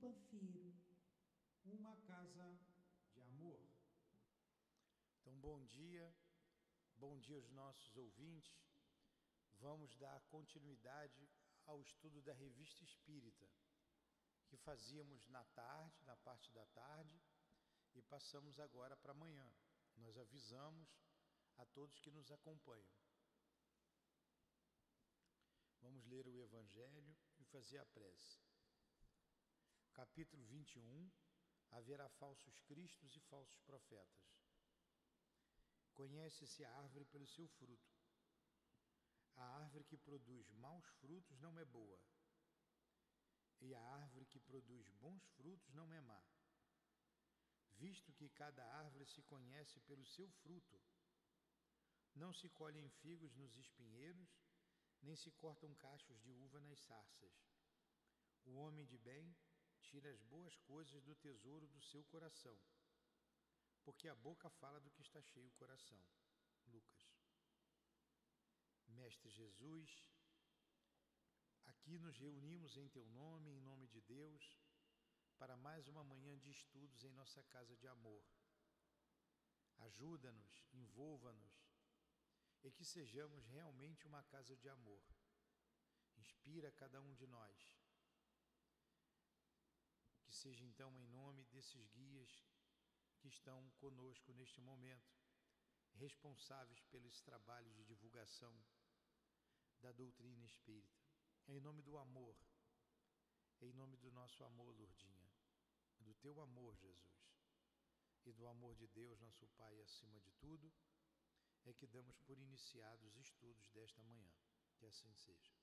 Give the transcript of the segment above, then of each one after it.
Panfiro, uma casa de amor. Então, bom dia aos nossos ouvintes. Vamos dar continuidade ao estudo da Revista Espírita, que fazíamos na tarde, na parte da tarde, e passamos agora para amanhã. Nós avisamos a todos que nos acompanham. Vamos ler o Evangelho e fazer a prece. Capítulo 21, haverá falsos cristos e falsos profetas. Conhece-se a árvore pelo seu fruto. A árvore que produz maus frutos não é boa, e a árvore que produz bons frutos não é má. Visto que cada árvore se conhece pelo seu fruto, não se colhem figos nos espinheiros, nem se cortam cachos de uva nas sarças. O homem de bem tira as boas coisas do tesouro do seu coração, porque a boca fala do que está cheio o coração. Lucas. Mestre Jesus, aqui nos reunimos em Teu nome, em nome de Deus, para mais uma manhã de estudos em nossa casa de amor. Ajuda-nos, envolva-nos, e que sejamos realmente uma casa de amor. Inspira cada um de nós. Que seja então em nome desses guias que estão conosco neste momento, responsáveis pelos trabalhos de divulgação da doutrina espírita. Em nome do amor, em nome do nosso amor, Lourdinha, do Teu amor, Jesus, e do amor de Deus, nosso Pai, acima de tudo, é que damos por iniciados os estudos desta manhã. Que assim seja.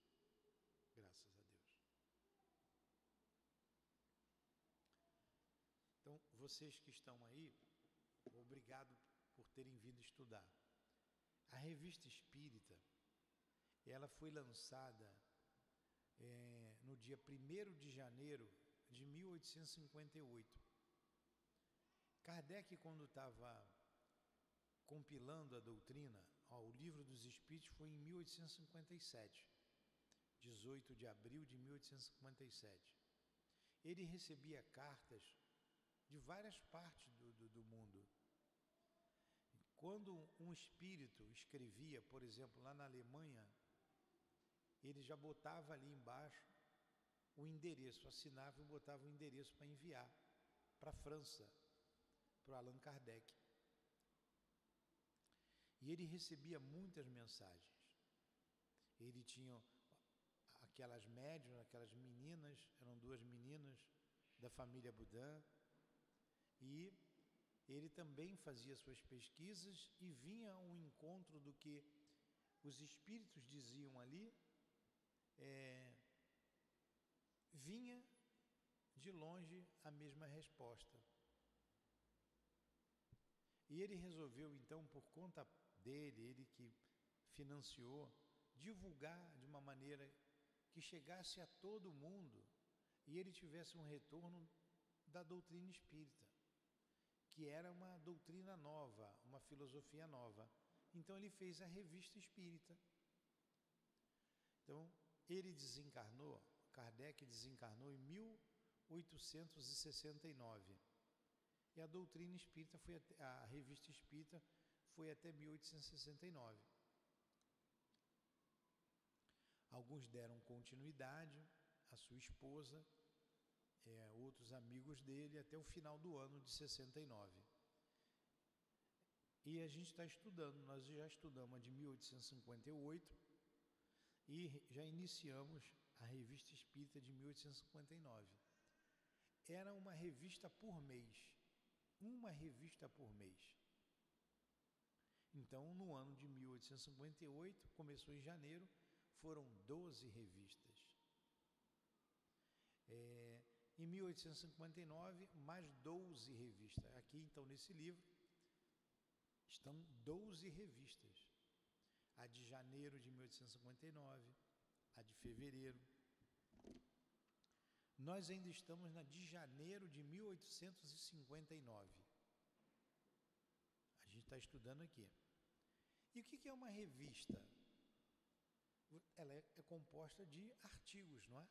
Graças a Deus. Então, vocês que estão aí, obrigado por terem vindo estudar. A Revista Espírita, ela foi lançada no dia 1º de janeiro de 1858. Kardec, quando estava compilando a doutrina, o Livro dos Espíritos foi em 1857, 18 de abril de 1857. Ele recebia cartas de várias partes do mundo. Quando um espírito escrevia, por exemplo, lá na Alemanha, ele já botava ali embaixo o endereço, assinava e botava o endereço para enviar para a França, para o Allan Kardec. E ele recebia muitas mensagens. Ele tinha aquelas médiuns, aquelas meninas, eram 2 meninas da família Boudin, e ele também fazia suas pesquisas e vinha ao encontro do que os espíritos diziam ali, vinha de longe a mesma resposta. E ele resolveu então, por conta dele, ele que financiou, divulgar de uma maneira que chegasse a todo mundo e ele tivesse um retorno da doutrina espírita, que era uma doutrina nova, uma filosofia nova. Então ele fez a Revista Espírita. Então ele desencarnou, Kardec desencarnou em 1869. E a doutrina espírita a Revista Espírita foi até 1869. Alguns deram continuidade, a sua esposa, outros amigos dele, até o final do ano de 69. E a gente está estudando, nós já estudamos a de 1858 e já iniciamos a Revista Espírita de 1859. Era uma revista por mês. Uma revista por mês. Então, no ano de 1858, começou em janeiro, foram 12 revistas. Em 1859, mais 12 revistas. Aqui, então, nesse livro, estão 12 revistas. A de janeiro de 1859, a de fevereiro. Nós ainda estamos na de janeiro de 1859. A gente está estudando aqui. E o que é uma revista? Ela é composta de artigos, não é?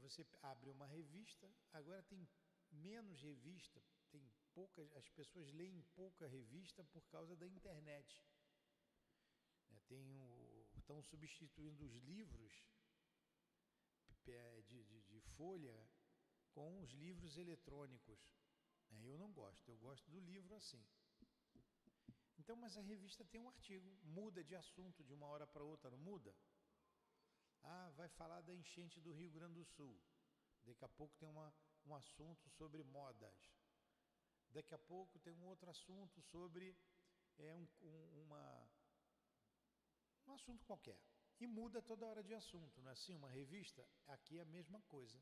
você abre uma revista, agora tem menos revista, tem poucas, as pessoas leem pouca revista por causa da internet. Estão substituindo os livros de folha com os livros eletrônicos. Eu não gosto, eu gosto do livro assim. Então, mas a revista tem um artigo, muda de assunto de uma hora para outra, não muda? Vai falar da enchente do Rio Grande do Sul. Daqui a pouco tem um assunto sobre modas. Daqui a pouco tem um outro assunto sobre um assunto qualquer. E muda toda hora de assunto, não é assim? Uma revista, aqui é a mesma coisa.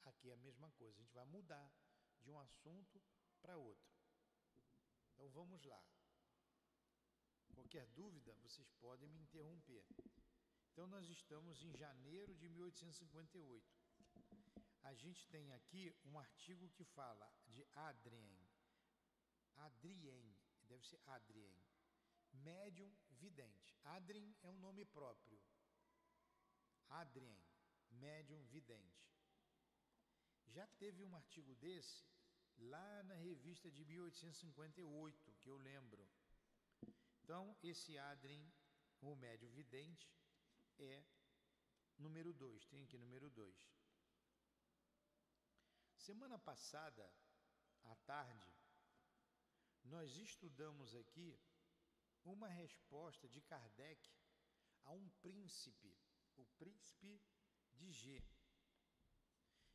Aqui é a mesma coisa. A gente vai mudar de um assunto para outro. Então vamos lá. Qualquer dúvida, vocês podem me interromper. Então nós estamos em janeiro de 1858. A gente tem aqui um artigo que fala de Adrien, deve ser Adrien, médium vidente. Adrien é um nome próprio. Adrien, médium vidente. Já teve um artigo desse lá na revista de 1858, que eu lembro. Então, esse Adrien, o médium vidente, é número 2, tem aqui número 2. Semana passada, à tarde, nós estudamos aqui uma resposta de Kardec a um príncipe, o príncipe de G.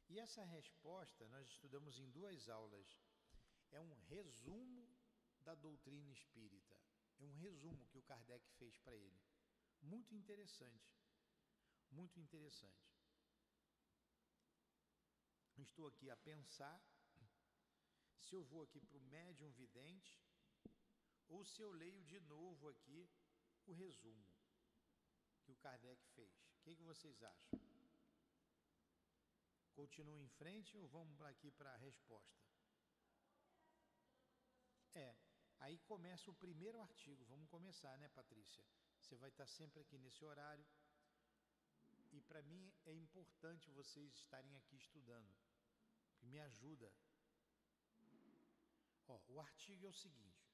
E essa resposta nós estudamos em 2 aulas. É um resumo da doutrina espírita. É um resumo que o Kardec fez para ele. Muito interessante. Muito interessante. Estou aqui a pensar se eu vou aqui para o médium vidente ou se eu leio de novo aqui o resumo que o Kardec fez. O que vocês acham? Continuo em frente ou vamos aqui para a resposta? Aí começa o primeiro artigo. Vamos começar, né, Patrícia? Você vai estar sempre aqui nesse horário. E para mim é importante vocês estarem aqui estudando, que me ajuda. O artigo é o seguinte.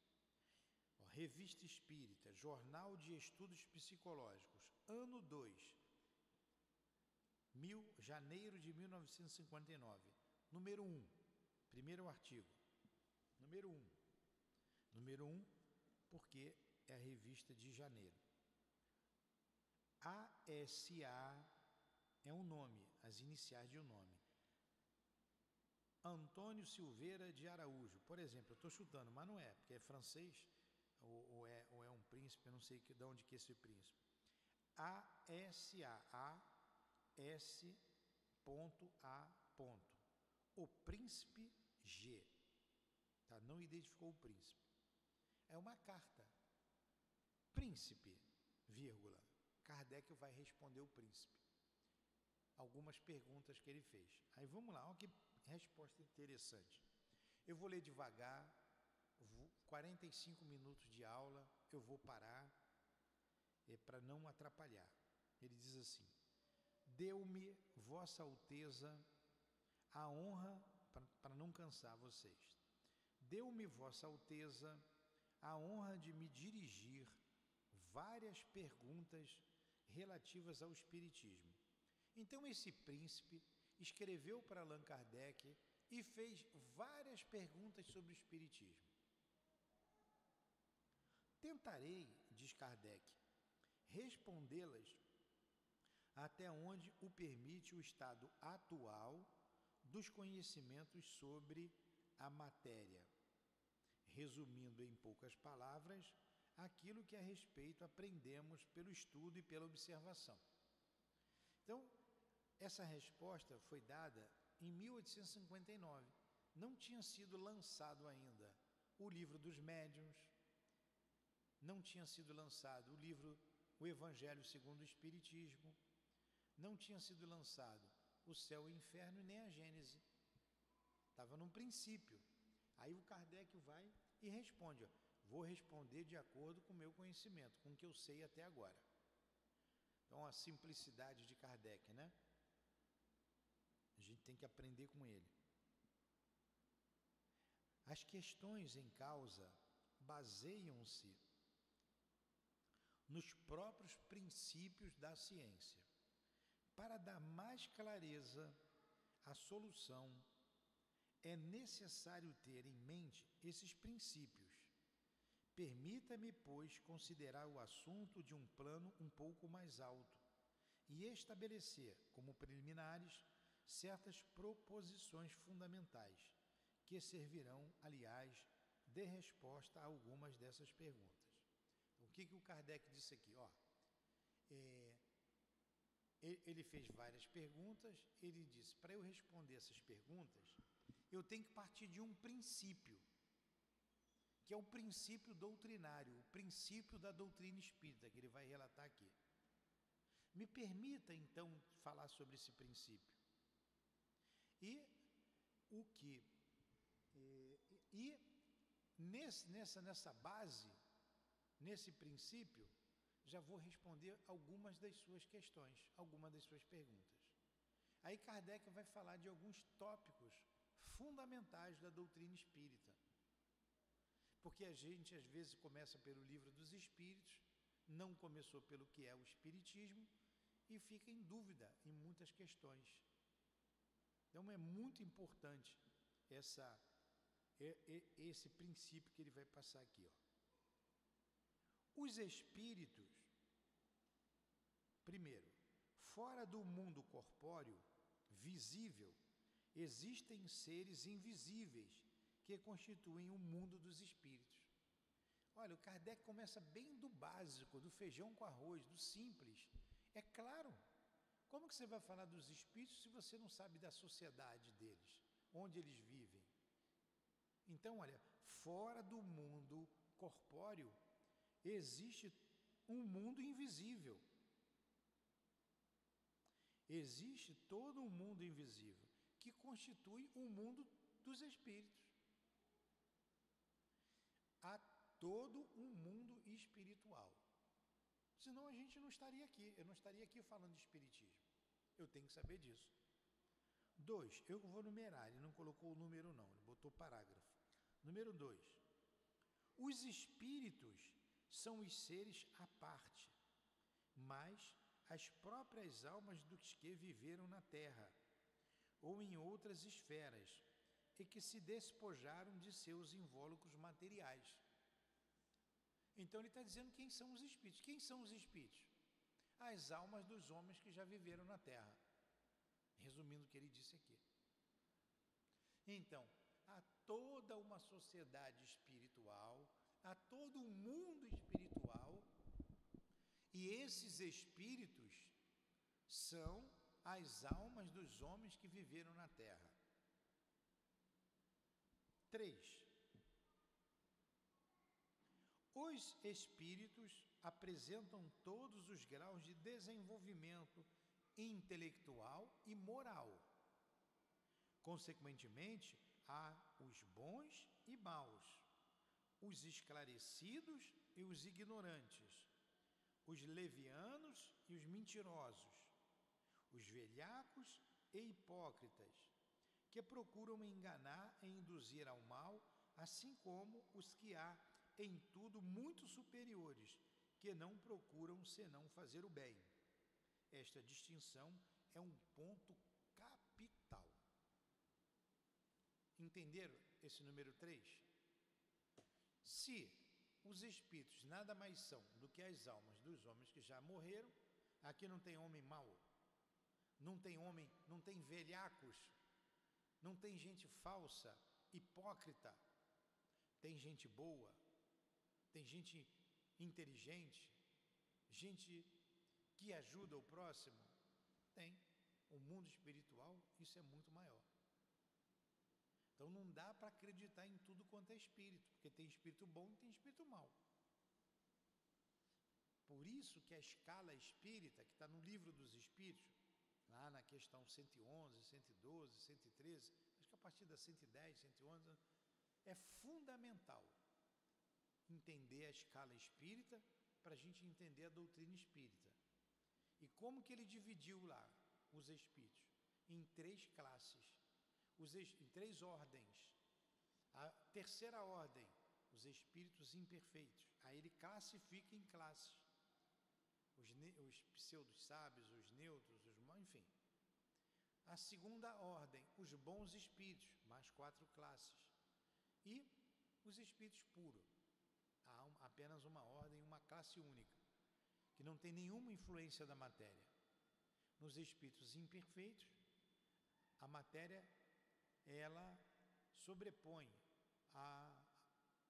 Revista Espírita, Jornal de Estudos Psicológicos, ano 2, janeiro de 1959, número 1, primeiro artigo, número 1, porque é a revista de janeiro. ASA é um nome, as iniciais de um nome. Antônio Silveira de Araújo, por exemplo, eu estou chutando, mas não é, porque é francês, ou é um príncipe, eu não sei de onde que é esse príncipe. ASA, o príncipe G, tá? Não identificou o príncipe. É uma carta. Príncipe, vírgula. Kardec vai responder o príncipe. Algumas perguntas que ele fez. Aí vamos lá, olha que resposta interessante. Eu vou ler devagar, 45 minutos de aula, eu vou parar, para não atrapalhar. Ele diz assim: deu-me Vossa Alteza a honra, para não cansar vocês, deu-me Vossa Alteza a honra de me dirigir várias perguntas relativas ao Espiritismo. Então esse príncipe escreveu para Allan Kardec e fez várias perguntas sobre o Espiritismo. Tentarei, diz Kardec, respondê-las até onde o permite o estado atual dos conhecimentos sobre a matéria, resumindo em poucas palavras aquilo que a respeito aprendemos pelo estudo e pela observação. Então, essa resposta foi dada em 1859. Não tinha sido lançado ainda o Livro dos Médiuns, não tinha sido lançado o livro O Evangelho segundo o Espiritismo, não tinha sido lançado o Céu e o Inferno e nem a Gênese. Estava num princípio. Aí o Kardec vai e responde: vou responder de acordo com o meu conhecimento, com o que eu sei até agora. Então, a simplicidade de Kardec, né? tem que aprender com ele. As questões em causa baseiam-se nos próprios princípios da ciência. Para dar mais clareza à solução, é necessário ter em mente esses princípios. Permita-me, pois, considerar o assunto de um plano um pouco mais alto e estabelecer, como preliminares, certas proposições fundamentais, que servirão, aliás, de resposta a algumas dessas perguntas. Então, o que o Kardec disse aqui? Ele fez várias perguntas, ele disse, para eu responder essas perguntas, eu tenho que partir de um princípio, que é o princípio doutrinário, o princípio da doutrina espírita, que ele vai relatar aqui. Me permita, então, falar sobre esse princípio. Nessa base, nesse princípio, já vou responder algumas das suas questões, algumas das suas perguntas. Aí Kardec vai falar de alguns tópicos fundamentais da doutrina espírita. Porque a gente às vezes começa pelo Livro dos Espíritos, não começou pelo que é o Espiritismo e fica em dúvida em muitas questões. Então é muito importante esse princípio que ele vai passar aqui. Os espíritos, primeiro, fora do mundo corpóreo, visível, existem seres invisíveis que constituem o mundo dos espíritos. Olha, o Kardec começa bem do básico, do feijão com arroz, do simples. É claro, como que você vai falar dos espíritos se você não sabe da sociedade deles, onde eles vivem? Então, olha, fora do mundo corpóreo, existe um mundo invisível. Existe todo um mundo invisível, que constitui o mundo dos espíritos. Há todo um mundo espiritual. Senão a gente não estaria aqui, eu não estaria aqui falando de espiritismo. Eu tenho que saber disso. 2, eu vou numerar, ele não colocou o número não, ele botou parágrafo. Número 2, os espíritos são os seres à parte, mas as próprias almas dos que viveram na Terra, ou em outras esferas, e que se despojaram de seus invólucros materiais. Então ele está dizendo quem são os espíritos. Quem são os espíritos? As almas dos homens que já viveram na Terra. Resumindo o que ele disse aqui. Então, há toda uma sociedade espiritual, há todo um mundo espiritual, e esses espíritos são as almas dos homens que viveram na Terra. 3. Os espíritos apresentam todos os graus de desenvolvimento intelectual e moral. Consequentemente, há os bons e maus, os esclarecidos e os ignorantes, os levianos e os mentirosos, os velhacos e hipócritas, que procuram enganar e induzir ao mal, assim como os que há em tudo muito superiores, que não procuram senão fazer o bem. Esta distinção é um ponto capital. Entenderam esse número 3? Se os espíritos nada mais são do que as almas dos homens que já morreram, aqui não tem homem mau, não tem homem, não tem velhacos, não tem gente falsa, hipócrita, tem gente boa, tem gente inteligente, gente que ajuda o próximo, tem. O mundo espiritual, isso é muito maior. Então não dá para acreditar em tudo quanto é espírito, porque tem espírito bom e tem espírito mau. Por isso que a escala espírita, que está no Livro dos Espíritos, lá na questão 111, 112, 113, acho que a partir da 110, 111, é fundamental entender a escala espírita para a gente entender a doutrina espírita. E como que ele dividiu lá os espíritos? Em 3 classes, em 3 ordens. A terceira ordem, os espíritos imperfeitos. Aí ele classifica em classes. Os pseudo-sábios, os neutros, enfim. A segunda ordem, os bons espíritos, mais 4 classes. E os espíritos puros. Há apenas uma ordem, uma classe única, que não tem nenhuma influência da matéria. Nos espíritos imperfeitos, a matéria, ela sobrepõe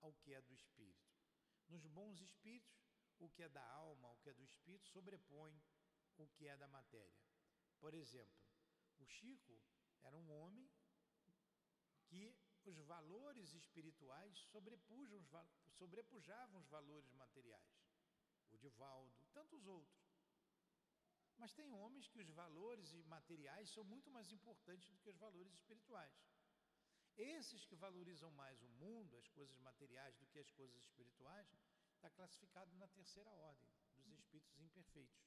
ao que é do espírito. Nos bons espíritos, o que é da alma, o que é do espírito, sobrepõe o que é da matéria. Por exemplo, o Chico era um homem que os valores espirituais sobrepujavam os valores materiais. O Divaldo, tantos outros. Mas tem homens que os valores materiais são muito mais importantes do que os valores espirituais. Esses que valorizam mais o mundo, as coisas materiais, do que as coisas espirituais, está classificado na terceira ordem, dos espíritos imperfeitos.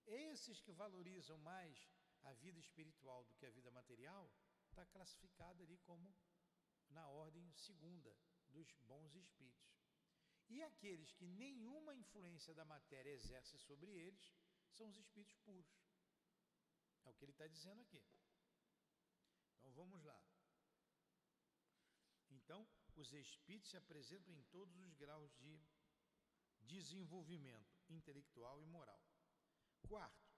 Esses que valorizam mais a vida espiritual do que a vida material, está classificado ali como na ordem segunda, dos bons espíritos. E aqueles que nenhuma influência da matéria exerce sobre eles, são os espíritos puros. É o que ele está dizendo aqui. Então vamos lá. Então, os espíritos se apresentam em todos os graus de desenvolvimento intelectual e moral. Quarto,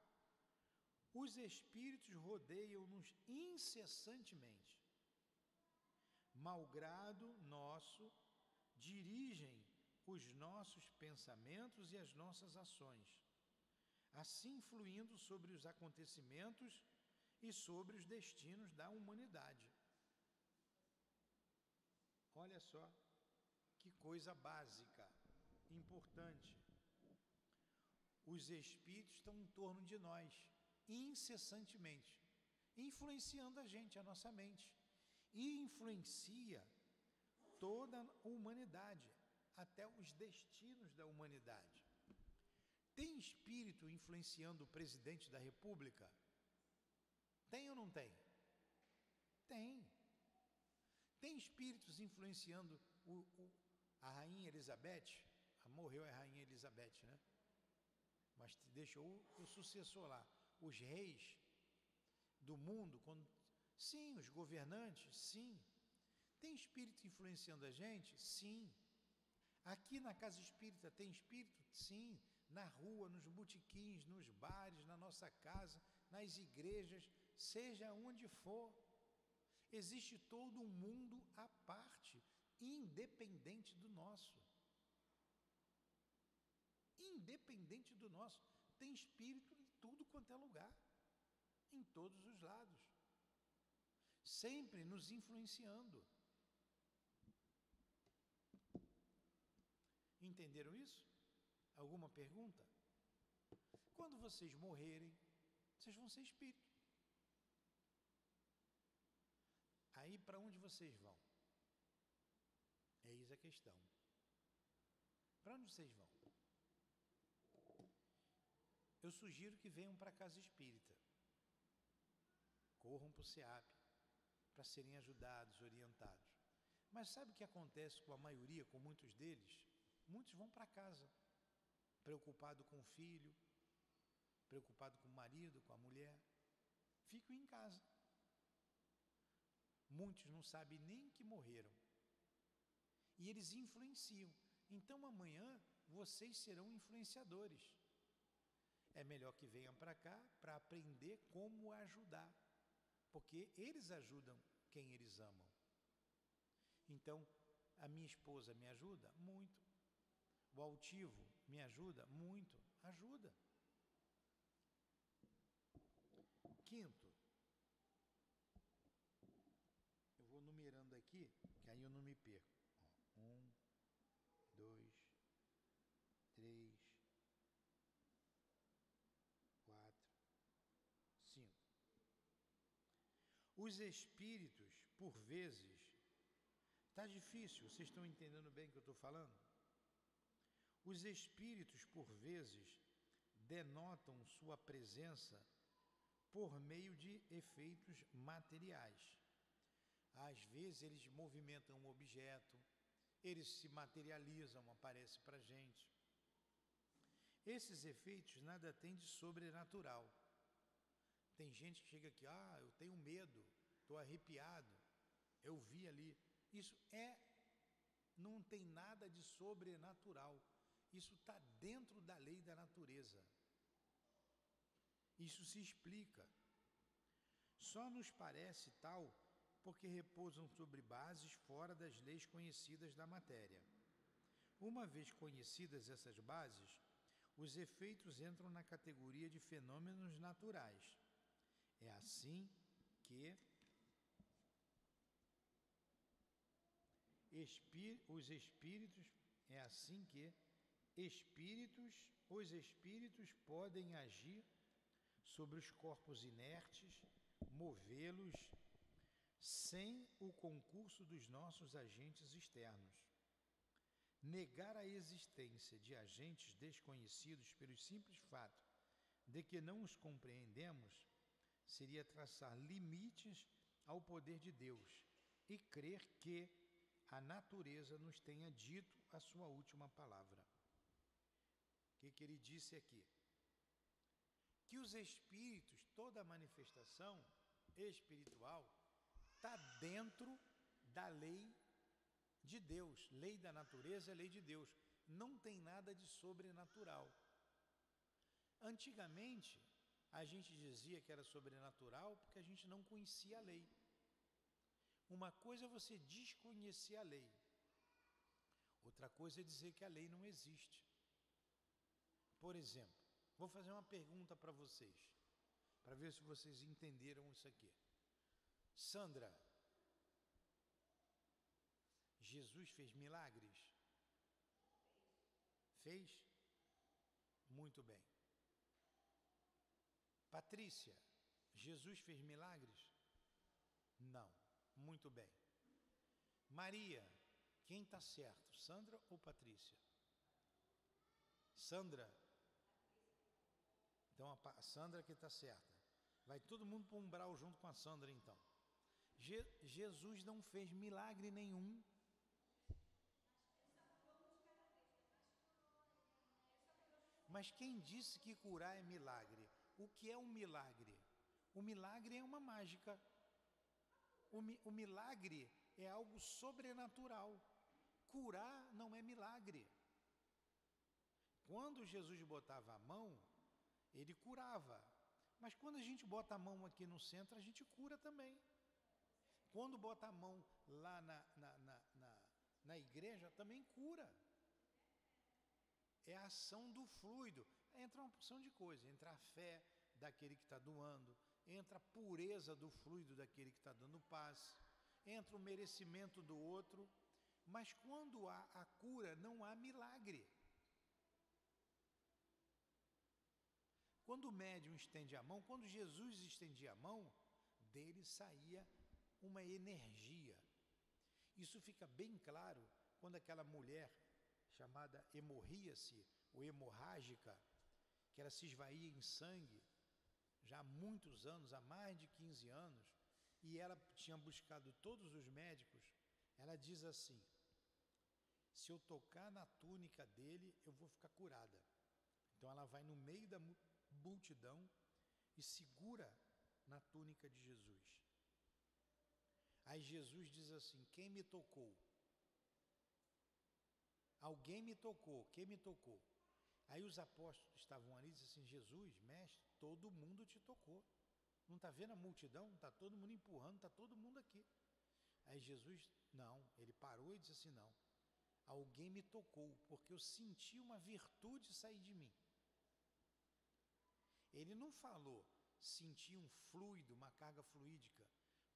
os espíritos rodeiam-nos incessantemente. Malgrado nosso, dirigem os nossos pensamentos e as nossas ações, assim influindo sobre os acontecimentos e sobre os destinos da humanidade. Olha só que coisa básica, importante. Os espíritos estão em torno de nós, incessantemente, influenciando a gente, a nossa mente, e influencia toda a humanidade, até os destinos da humanidade. Tem espírito influenciando o presidente da República? Tem ou não tem? Tem. Tem espíritos influenciando a Rainha Elizabeth? Morreu a Rainha Elizabeth, né? Mas deixou o sucessor lá. Os reis do mundo, sim, os governantes, sim. Tem espírito influenciando a gente? Sim. Aqui na casa espírita tem espírito? Sim. Na rua, nos botequins, nos bares, na nossa casa, nas igrejas, seja onde for. Existe todo um mundo à parte, independente do nosso. Independente do nosso. Tem espírito em tudo quanto é lugar, em todos os lados, sempre nos influenciando. Entenderam isso? Alguma pergunta? Quando vocês morrerem, vocês vão ser espírito. Aí para onde vocês vão? Eis a questão. Para onde vocês vão? Eu sugiro que venham para a casa espírita. Corram para o SEAP, para serem ajudados, orientados. Mas sabe o que acontece com a maioria, com muitos deles? Muitos vão para casa, preocupado com o filho, preocupado com o marido, com a mulher. Ficam em casa. Muitos não sabem nem que morreram. E eles influenciam. Então amanhã vocês serão influenciadores. É melhor que venham para cá para aprender como ajudar. Porque eles ajudam quem eles amam. Então, a minha esposa me ajuda? Muito. O altivo me ajuda? Muito. Ajuda. Quinto, eu vou numerando aqui, que aí eu não me perco. 1, 2, 3, 4, 5. Os espíritos, por vezes, está difícil, vocês estão entendendo bem o que eu estou falando? Os espíritos, por vezes, denotam sua presença por meio de efeitos materiais. Às vezes eles movimentam um objeto, eles se materializam, aparecem para a gente. Esses efeitos nada têm de sobrenatural. Tem gente que chega aqui, eu tenho medo, estou arrepiado, eu vi ali. Isso não tem nada de sobrenatural. Isso está dentro da lei da natureza. Isso se explica. Só nos parece tal porque repousam sobre bases fora das leis conhecidas da matéria. Uma vez conhecidas essas bases, os efeitos entram na categoria de fenômenos naturais. É assim que os espíritos podem agir sobre os corpos inertes, movê-los sem o concurso dos nossos agentes externos. Negar a existência de agentes desconhecidos pelo simples fato de que não os compreendemos seria traçar limites ao poder de Deus e crer que a natureza nos tenha dito a sua última palavra. O que ele disse aqui? Que os espíritos, toda a manifestação espiritual, está dentro da lei de Deus. Lei da natureza é lei de Deus. Não tem nada de sobrenatural. Antigamente, a gente dizia que era sobrenatural porque a gente não conhecia a lei. Uma coisa é você desconhecer a lei. Outra coisa é dizer que a lei não existe. Por exemplo, vou fazer uma pergunta para vocês, para ver se vocês entenderam isso aqui. Sandra, Jesus fez milagres? Fez? Muito bem. Patrícia, Jesus fez milagres? Não. Muito bem. Maria, quem está certo? Sandra ou Patrícia? Sandra. Então a Sandra que está certa. Vai todo mundo para o umbral junto com a Sandra então. Jesus não fez milagre nenhum. Mas quem disse que curar é milagre? O que é um milagre? O milagre é uma mágica. O milagre é algo sobrenatural. Curar não é milagre. Quando Jesus botava a mão, ele curava. Mas quando a gente bota a mão aqui no centro, a gente cura também. Quando bota a mão lá na igreja, também cura. É a ação do fluido. Entra uma porção de coisas. Entra a fé daquele que está doando. Entra a pureza do fluido daquele que está dando passe. Entra o merecimento do outro. Mas quando há a cura, não há milagre. Quando o médium estende a mão, quando Jesus estendia a mão, dele saía uma energia. Isso fica bem claro quando aquela mulher chamada hemorríase ou hemorrágica, que ela se esvaía em sangue já há muitos anos, há mais de 15 anos, e ela tinha buscado todos os médicos, ela diz assim: se eu tocar na túnica dele, eu vou ficar curada. Então ela vai no meio da multidão e segura na túnica de Jesus. Aí Jesus diz assim: quem me tocou? Alguém me tocou, quem me tocou? Aí os apóstolos estavam ali e disseram assim: Jesus, mestre, todo mundo te tocou. Não está vendo a multidão? Está todo mundo empurrando, está todo mundo aqui. Aí Jesus, não, ele parou e disse assim: não, alguém me tocou, porque eu senti uma virtude sair de mim. Ele não falou sentir um fluido, uma carga fluídica,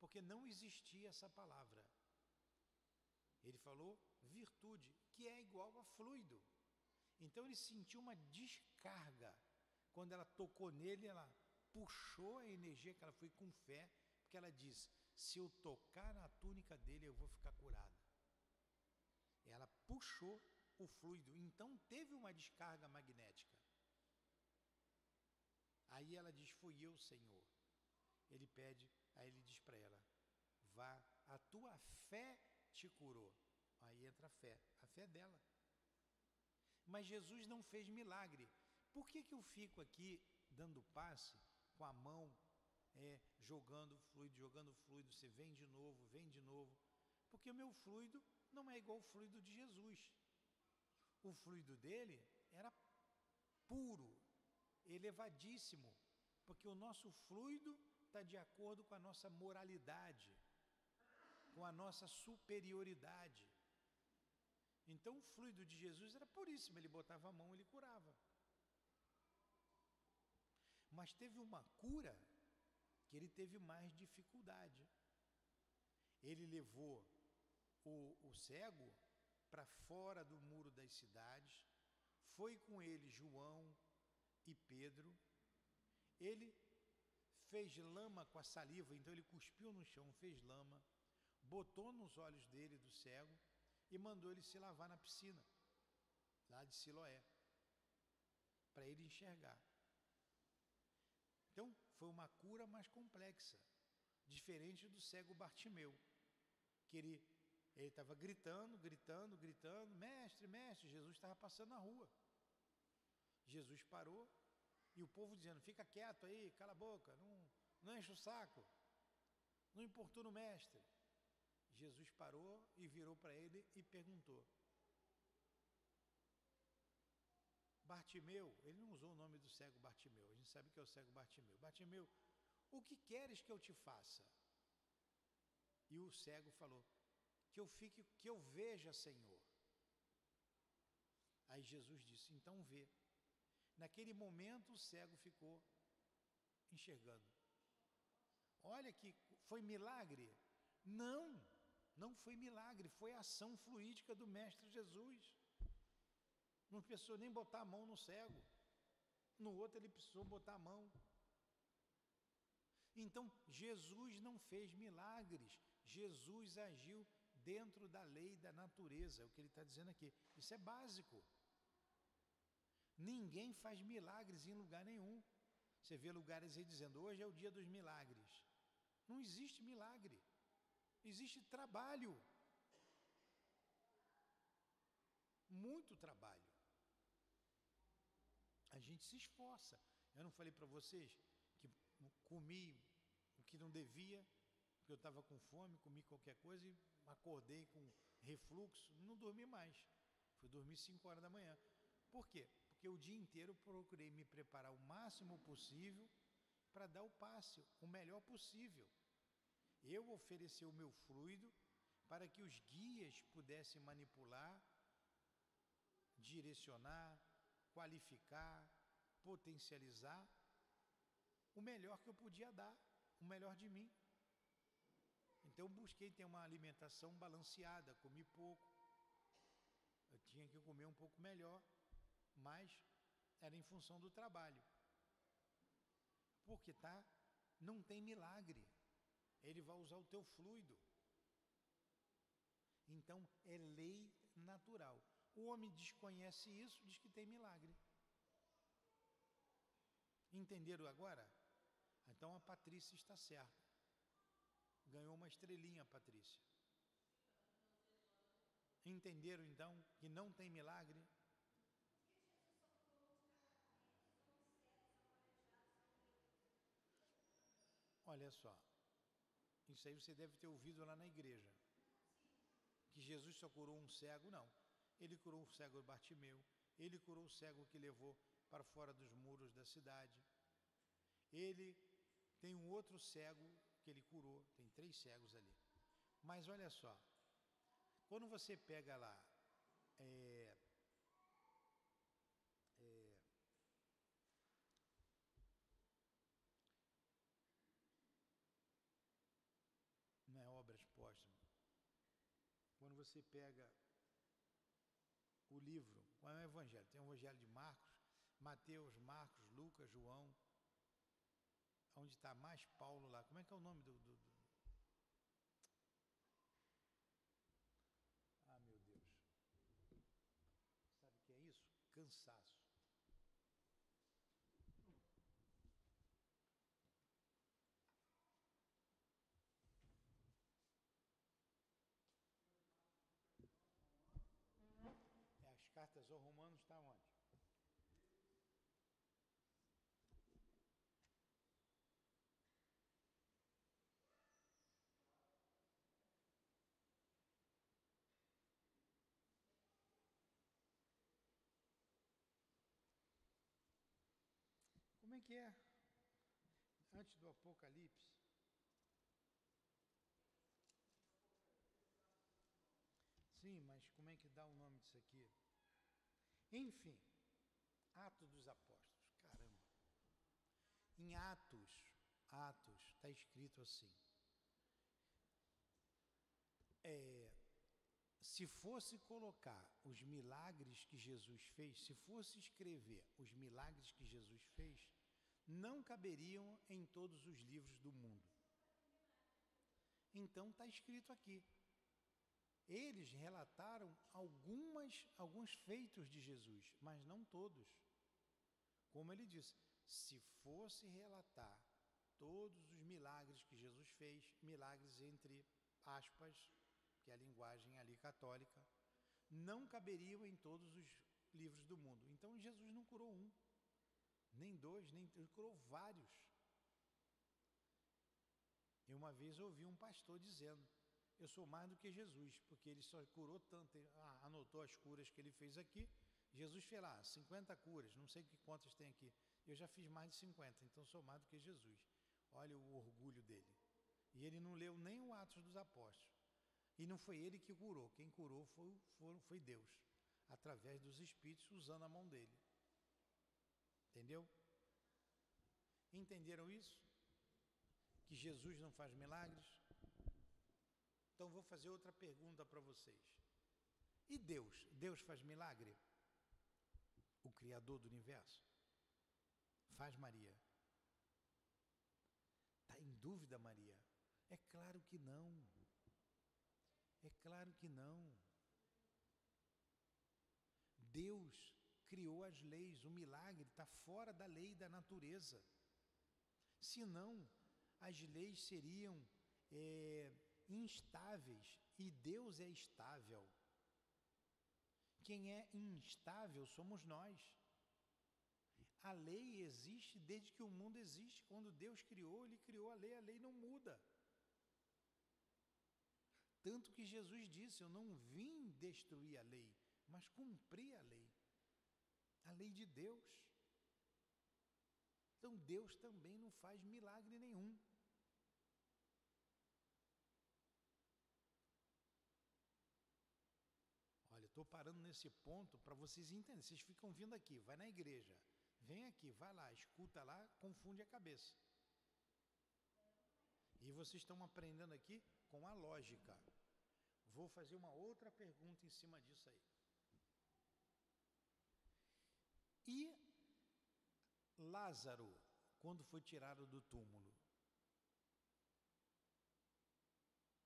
porque não existia essa palavra. Ele falou virtude, que é igual a fluido. Então ele sentiu uma descarga. Quando ela tocou nele, ela puxou a energia, que ela foi com fé, porque ela disse: se eu tocar na túnica dele, eu vou ficar curada. Ela puxou o fluido, então teve uma descarga magnética. Aí ela diz: fui eu, Senhor. ele pede, aí ele diz para ela, vá, a tua fé te curou. Aí entra a fé dela. Mas Jesus não fez milagre. Por que eu fico aqui dando passe com a mão, jogando fluido, você vem de novo? Porque o meu fluido não é igual ao fluido de Jesus. O fluido dele era puro, elevadíssimo, porque o nosso fluido está de acordo com a nossa moralidade, com a nossa superioridade. Então o fluido de Jesus era puríssimo, ele botava a mão, ele curava. Mas teve uma cura que ele teve mais dificuldade. Ele levou o cego para fora do muro das cidades, foi com ele João e Pedro, ele fez lama com a saliva, então ele cuspiu no chão, fez lama, botou nos olhos dele, do cego, e mandou ele se lavar na piscina, lá de Siloé, para ele enxergar. Então, foi uma cura mais complexa, diferente do cego Bartimeu, que ele estava gritando, mestre, Jesus estava passando na rua. Jesus parou, e o povo dizendo, fica quieto aí, cala a boca, não enche o saco, não importuna o mestre. Jesus parou e virou para ele e perguntou, Bartimeu, ele não usou o nome do cego Bartimeu, a gente sabe que é o cego Bartimeu. Bartimeu, o que queres que eu te faça? E o cego falou, que eu veja, Senhor. Aí Jesus disse, então vê. Naquele momento o cego ficou enxergando. Olha que foi milagre? Não foi milagre, foi a ação fluídica do Mestre Jesus. Não precisou nem botar a mão no cego. No outro ele precisou botar a mão. Então, Jesus não fez milagres. Jesus agiu dentro da lei da natureza, é o que ele está dizendo aqui. Isso é básico. Ninguém faz milagres em lugar nenhum. Você vê lugares aí dizendo, hoje é o dia dos milagres. Não existe milagre. Existe trabalho. Muito trabalho. A gente se esforça. Eu não falei para vocês que comi o que não devia, porque eu estava com fome, comi qualquer coisa e acordei com refluxo, não dormi mais. Fui dormir 5 horas da manhã. Por quê? Porque o dia inteiro eu procurei me preparar o máximo possível para dar o passe, o melhor possível. Eu ofereci o meu fluido para que os guias pudessem manipular, direcionar, qualificar, potencializar o melhor que eu podia dar, o melhor de mim. Então eu busquei ter uma alimentação balanceada, comi pouco, eu tinha que comer um pouco melhor, mas era em função do trabalho. Porque não tem milagre, ele vai usar o teu fluido. Então é lei natural. O homem desconhece isso, diz que tem milagre. Entenderam agora? Então a Patrícia está certa. Ganhou uma estrelinha, Patrícia. Entenderam então que não tem milagre? Olha só, isso aí você deve ter ouvido lá na igreja. Que Jesus só curou um cego, não. Ele curou o cego Bartimeu, ele curou o cego que levou para fora dos muros da cidade. Ele tem um outro cego que ele curou, tem 3 cegos ali. Mas olha só, quando você pega lá, não é Obras Póstumas, quando você pega o livro, qual é o Evangelho? Tem o Evangelho de Marcos, Mateus, Marcos, Lucas, João, onde está mais Paulo lá. Como é que é o nome Ah, meu Deus. Sabe o que é isso? Cansaço. Gálatas ou Romanos está onde? Como é que é? Antes do Apocalipse. Sim, mas como é que dá o nome disso aqui? Enfim, Atos dos Apóstolos. Caramba. Em Atos, está escrito assim. Se fosse colocar os milagres que Jesus fez, se fosse escrever os milagres que Jesus fez, não caberiam em todos os livros do mundo. Então está escrito aqui. Eles relataram alguns feitos de Jesus, mas não todos. Como ele disse, se fosse relatar todos os milagres que Jesus fez, milagres entre aspas, que é a linguagem ali católica, não caberiam em todos os livros do mundo. Então Jesus não curou um, nem dois, nem três, ele curou vários. E uma vez eu ouvi um pastor dizendo, eu sou mais do que Jesus, porque ele só curou tanto, anotou as curas que ele fez aqui, Jesus fez lá 50 curas, não sei quantas tem aqui, eu já fiz mais de 50, então sou mais do que Jesus. Olha o orgulho dele. E ele não leu nem o Atos dos Apóstolos. E não foi ele que curou, quem curou foi Deus, através dos Espíritos, usando a mão dele. Entendeu? Entenderam isso? Que Jesus não faz milagres? Então vou fazer outra pergunta para vocês. E Deus? Deus faz milagre? O Criador do Universo? Faz, Maria? Está em dúvida, Maria? É claro que não. É claro que não. Deus criou as leis, o milagre está fora da lei da natureza. Senão, as leis seriam instáveis e Deus é estável. Quem é instável somos nós. A lei existe desde que o mundo existe. Quando Deus criou, Ele criou a lei não muda. Tanto que Jesus disse, eu não vim destruir a lei, mas cumprir a lei de Deus. Então Deus também não faz milagre nenhum. Olha, estou parando nesse ponto para vocês entenderem. Vocês ficam vindo aqui, vai na igreja, vem aqui, vai lá, escuta lá, confunde a cabeça. E vocês estão aprendendo aqui com a lógica. Vou fazer uma outra pergunta em cima disso aí. E Lázaro, quando foi tirado do túmulo?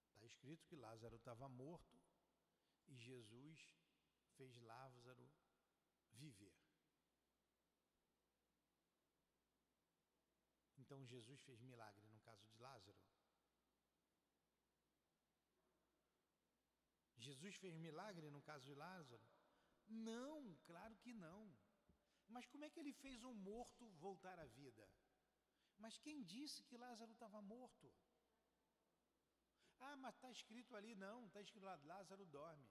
Está escrito que Lázaro estava morto e Jesus fez Lázaro viver. Então Jesus fez milagre no caso de Lázaro? Jesus fez milagre no caso de Lázaro? Não, claro que não. Mas como é que ele fez um morto voltar à vida? Mas quem disse que Lázaro estava morto? Ah, mas está escrito ali, não, está escrito lá, Lázaro dorme.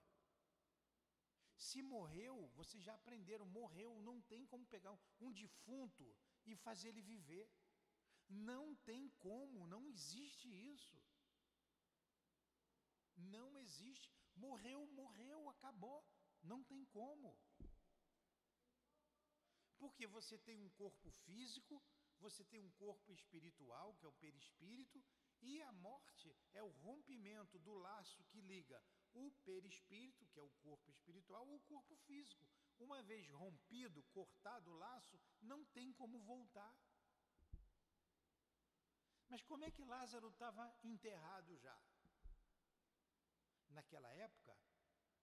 Se morreu, vocês já aprenderam, morreu, não tem como pegar um defunto e fazer ele viver. Não tem como, não existe isso. Não existe. Morreu, acabou. Não tem como. Porque você tem um corpo físico, você tem um corpo espiritual, que é o perispírito, e a morte é o rompimento do laço que liga o perispírito, que é o corpo espiritual, ou o corpo físico. Uma vez rompido, cortado o laço, não tem como voltar. Mas como é que Lázaro estava enterrado já? Naquela época,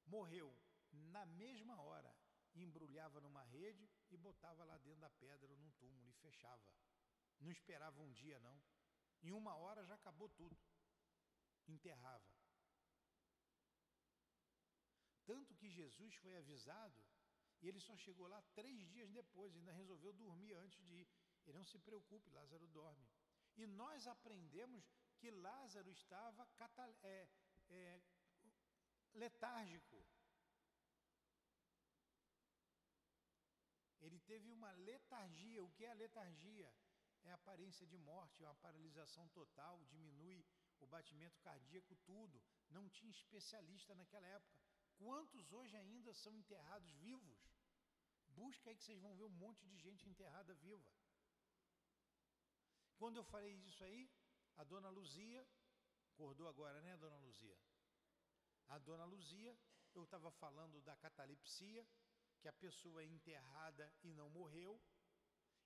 morreu na mesma hora, embrulhava numa rede e botava lá dentro da pedra num túmulo e fechava. Não esperava um dia não. Em 1 hora já acabou tudo. Enterrava. Tanto que Jesus foi avisado E ele só chegou lá 3 dias depois, ainda resolveu dormir antes de ir. Ele não se preocupe, Lázaro dorme. E nós aprendemos que Lázaro estava letárgico. Ele teve uma letargia. O que é a letargia? É a aparência de morte, é uma paralisação total, diminui o batimento cardíaco, tudo. Não tinha especialista naquela época. Quantos hoje ainda são enterrados vivos? Busca aí que vocês vão ver um monte de gente enterrada viva. Quando eu falei isso aí, a dona Luzia, acordou agora, né, dona Luzia? A dona Luzia, eu estava falando da catalepsia, que a pessoa é enterrada e não morreu.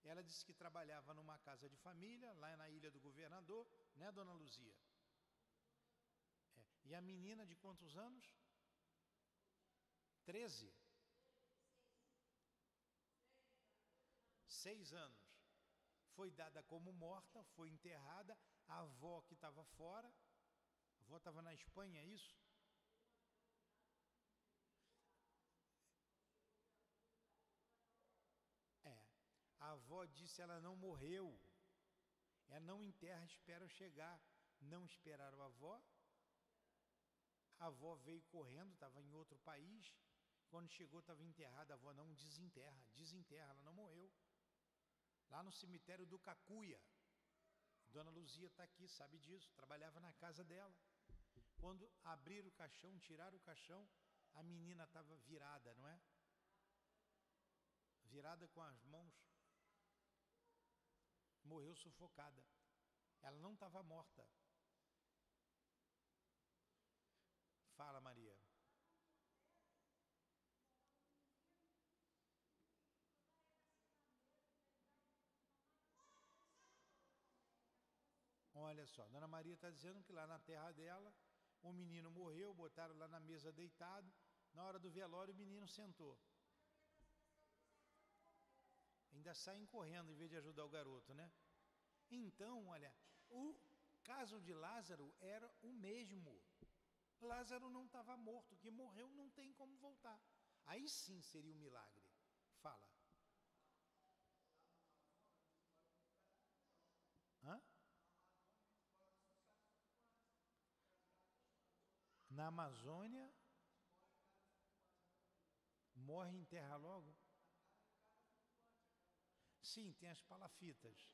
Ela disse que trabalhava numa casa de família, lá na Ilha do Governador, né, dona Luzia? E a menina de quantos anos? 13? 6 anos. Foi dada como morta, foi enterrada. A avó que estava fora, a avó estava na Espanha, é isso? A avó disse: ela não morreu. Ela não enterra, espera eu chegar. Não esperaram a avó. A avó veio correndo, estava em outro país. Quando chegou, estava enterrada. A avó: não, desenterra, ela não morreu. Lá no cemitério do Cacuia. Dona Luzia está aqui, sabe disso. Trabalhava na casa dela. Quando abriram o caixão, tiraram o caixão, a menina estava virada, não é? Virada com as mãos. Morreu sufocada. Ela não estava morta. Fala, Maria. Olha só, Dona Maria está dizendo que lá na terra dela, o menino morreu, botaram lá na mesa deitado, na hora do velório o menino sentou. Ainda saem correndo em vez de ajudar o garoto, né? Então, olha, o caso de Lázaro era o mesmo. Lázaro não estava morto, que morreu não tem como voltar. Aí sim seria um milagre. Fala. Hã? Na Amazônia, morre e enterra logo? Sim, tem as palafitas.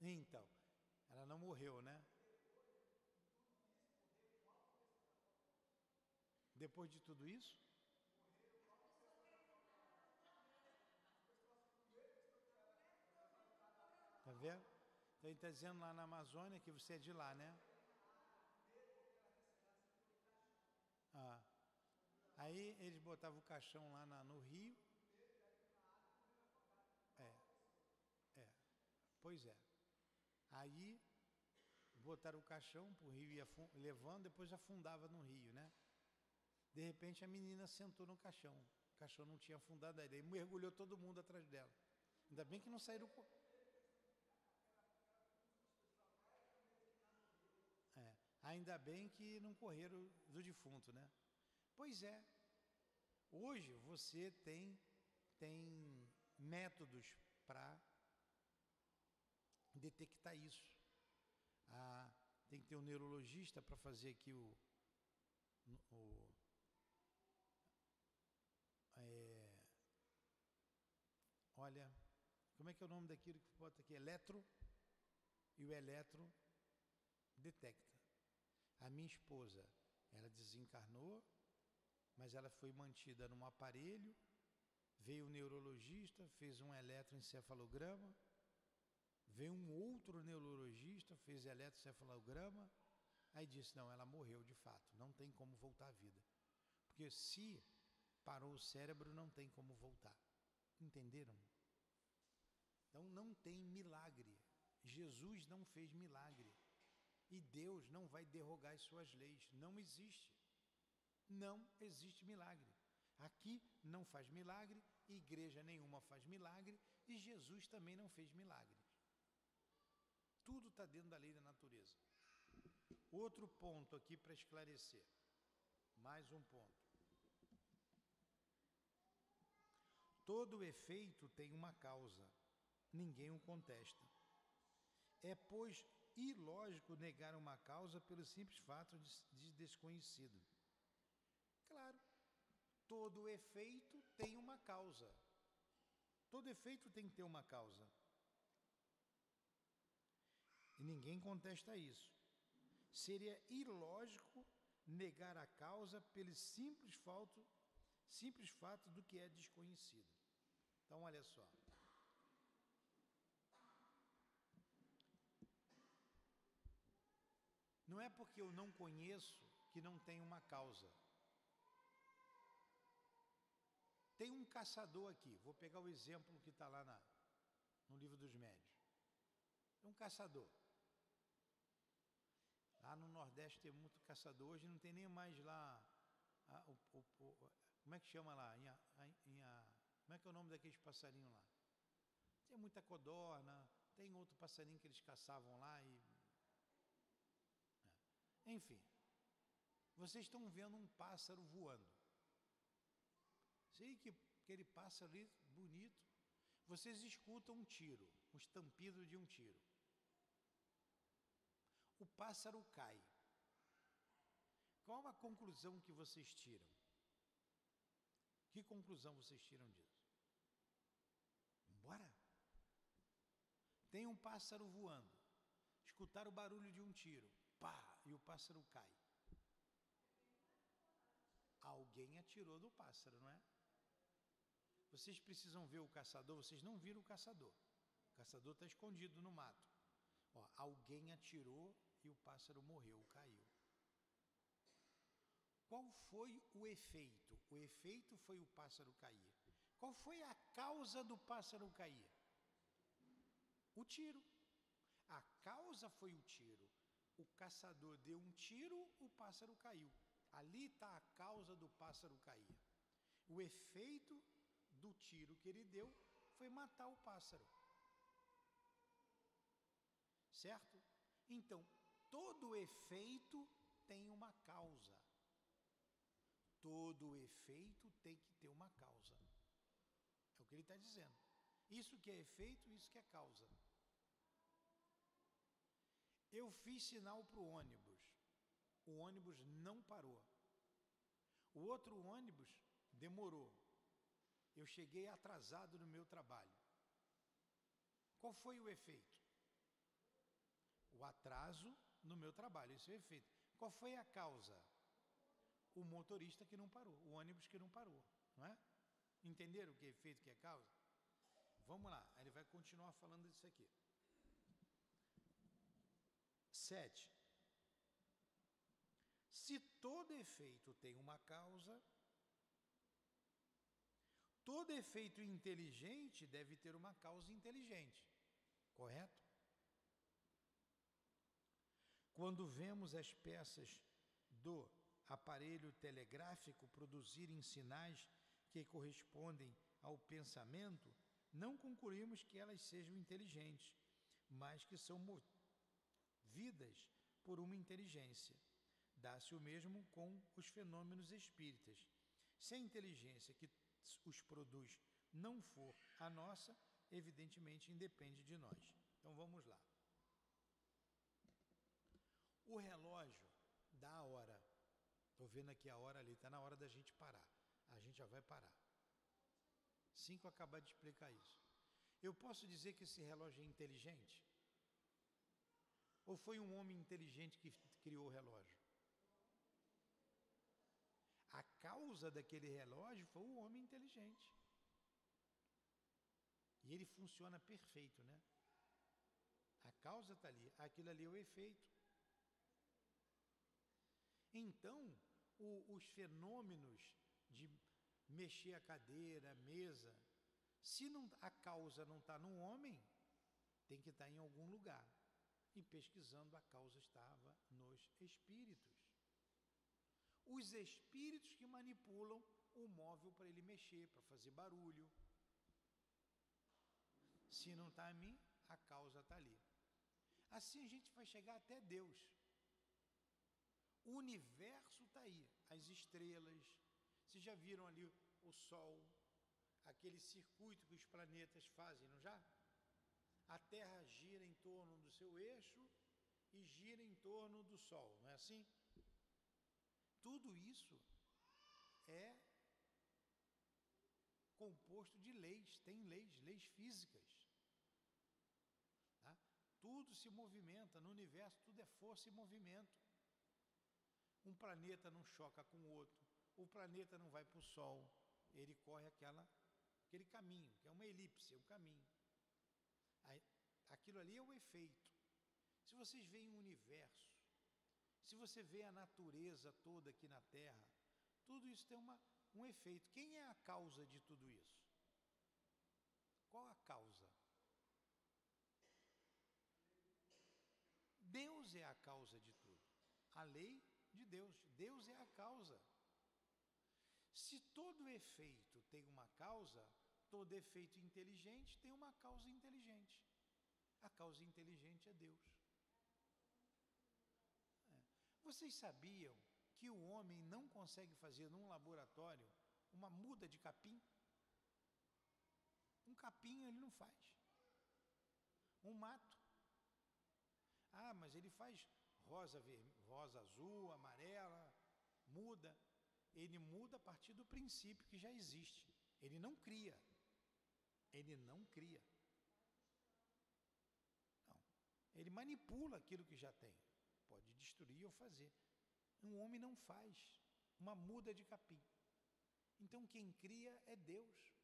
Então, ela não morreu, né? Depois de tudo isso? Tá vendo? Então ele está dizendo lá na Amazônia que você é de lá, né? Ah. Aí eles botavam o caixão lá no rio. Pois é. Aí botaram o caixão para o rio ia levando, depois afundava no rio, né? De repente a menina sentou no caixão. O caixão não tinha afundado ainda. Aí mergulhou todo mundo atrás dela. Ainda bem que não saíram. Ainda bem que não correram do defunto, né? Pois é. Hoje você tem métodos para detectar isso. Tem que ter um neurologista para fazer aqui olha, como é que é o nome daquilo que bota aqui? Eletro, e o eletro detecta. A minha esposa, ela desencarnou, mas ela foi mantida num aparelho, veio o neurologista, fez um eletroencefalograma, veio um outro neurologista, fez eletroencefalograma, aí disse: não, ela morreu de fato, não tem como voltar à vida. Porque se parou o cérebro, não tem como voltar. Entenderam? Então não tem milagre. Jesus não fez milagre. E Deus não vai derrogar as suas leis. Não existe. Não existe milagre. Aqui não faz milagre, igreja nenhuma faz milagre e Jesus também não fez milagres. Tudo está dentro da lei da natureza. Outro ponto aqui para esclarecer. Mais um ponto. Todo efeito tem uma causa. Ninguém o contesta. É, pois, ilógico negar uma causa pelo simples fato de desconhecido. Claro, todo efeito tem uma causa. Todo efeito tem que ter uma causa. E ninguém contesta isso. Seria ilógico negar a causa pelo simples fato do que é desconhecido. Então, olha só. Não é porque eu não conheço que não tem uma causa. Tem um caçador aqui, vou pegar o exemplo que está lá no Livro dos Médiuns. É um caçador. Lá no Nordeste tem muito caçador, hoje não tem nem mais lá, como é que chama lá? Como é que é o nome daqueles passarinhos lá? Tem muita codorna, tem outro passarinho que eles caçavam lá e... Enfim, vocês estão vendo um pássaro voando. Sei que aquele pássaro ali, bonito, vocês escutam um tiro, um estampido de um tiro. O pássaro cai. Qual a conclusão que vocês tiram? Que conclusão vocês tiram disso? Bora! Tem um pássaro voando. Escutaram o barulho de um tiro. Pá! E o pássaro cai. Alguém atirou do pássaro, não é? Vocês precisam ver o caçador, vocês não viram o caçador. O caçador está escondido no mato. Ó, alguém atirou e o pássaro morreu, caiu. Qual foi o efeito? O efeito foi o pássaro cair. Qual foi a causa do pássaro cair? O tiro. A causa foi o tiro. O caçador deu um tiro, o pássaro caiu. Ali está a causa do pássaro cair. O efeito do tiro que ele deu foi matar o pássaro. Certo? Então, todo efeito tem uma causa. Todo efeito tem que ter uma causa. É o que ele está dizendo. Isso que é efeito, isso que é causa. Eu fiz sinal para o ônibus. O ônibus não parou. O outro ônibus demorou. Eu cheguei atrasado no meu trabalho. Qual foi o efeito? O atraso no meu trabalho, esse é o efeito. Qual foi a causa? O motorista que não parou, o ônibus que não parou, não é? Entenderam o que é efeito, o que é causa? Vamos lá, ele vai continuar falando disso aqui. 7. Se todo efeito tem uma causa, todo efeito inteligente deve ter uma causa inteligente, correto? Quando vemos as peças do aparelho telegráfico produzirem sinais que correspondem ao pensamento, não concluímos que elas sejam inteligentes, mas que são movidas por uma inteligência. Dá-se o mesmo com os fenômenos espíritas. Se a inteligência que os produz não for a nossa, evidentemente independe de nós. Então vamos lá. O relógio dá a hora. Estou vendo aqui a hora ali, está na hora da gente parar. A gente já vai parar. 5 acabar de explicar isso. Eu posso dizer que esse relógio é inteligente? Ou foi um homem inteligente que criou o relógio? A causa daquele relógio foi o homem inteligente. E ele funciona perfeito, né? A causa está ali, aquilo ali é o efeito. Então, os fenômenos de mexer a cadeira, a mesa, Se não, a causa não está no homem, tem que estar em algum lugar. E pesquisando, a causa estava nos espíritos. Os espíritos que manipulam o móvel para ele mexer, para fazer barulho. Se não está em mim, a causa está ali. Assim a gente vai chegar até Deus. O universo está aí, as estrelas. Vocês já viram ali o Sol, aquele circuito que os planetas fazem, não já? A Terra gira em torno do seu eixo e gira em torno do Sol, não é assim? Tudo isso é composto de leis, tem leis físicas. Tá? Tudo se movimenta, no universo tudo é força e movimento. Um planeta não choca com o outro, o planeta não vai para o Sol, ele corre aquele caminho, que é uma elipse, é um caminho. Aquilo ali é o efeito. Se vocês veem o universo, se você vê a natureza toda aqui na Terra, tudo isso tem um efeito. Quem é a causa de tudo isso? Qual a causa? Deus é a causa de tudo. A lei de Deus. Deus é a causa. Se todo efeito tem uma causa, todo efeito inteligente tem uma causa inteligente. A causa inteligente é Deus. Vocês sabiam que o homem não consegue fazer num laboratório uma muda de capim? Um capim ele não faz. Um mato. Ah, mas ele faz rosa azul, amarela, muda. Ele muda a partir do princípio que já existe. Ele não cria. Ele não cria. Não. Ele manipula aquilo que já tem. Pode destruir ou fazer. Um homem não faz uma muda de capim. Então quem cria é Deus.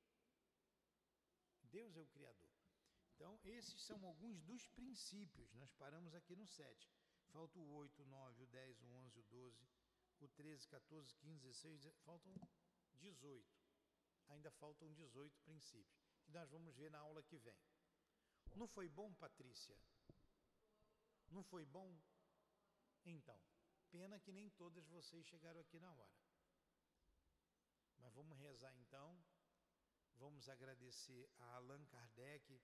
Deus é o Criador. Então esses são alguns dos princípios. Nós paramos aqui no 7. Falta o 8, o 9, o 10, o 11, o 12, o 13, 14, 15, 16, faltam 18. Ainda faltam 18 princípios, que nós vamos ver na aula que vem. Não foi bom, Patrícia? Não foi bom? Então, pena que nem todas vocês chegaram aqui na hora. Mas vamos rezar então, vamos agradecer a Allan Kardec,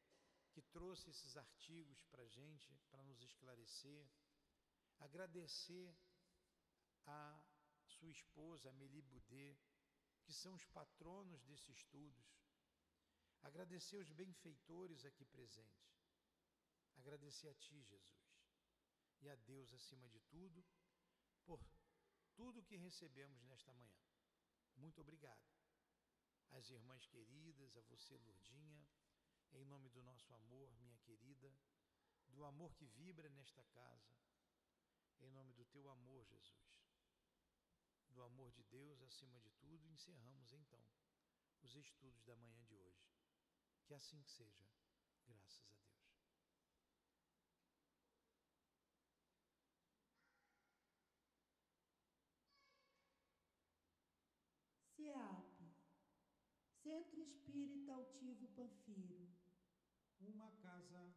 que trouxe esses artigos para a gente, para nos esclarecer. Agradecer a sua esposa, Amélie Boudet, que são os patronos desses estudos. Agradecer os benfeitores aqui presentes. Agradecer a Ti, Jesus, e a Deus acima de tudo, por tudo que recebemos nesta manhã. Muito obrigado. Às irmãs queridas, a você, Lourdinha, em nome do nosso amor, minha querida, do amor que vibra nesta casa, em nome do Teu amor, Jesus, do amor de Deus acima de tudo, encerramos então os estudos da manhã de hoje. Que assim seja, graças a Deus. CEAP, Centro Espírita Altivo Panfiro. Uma casa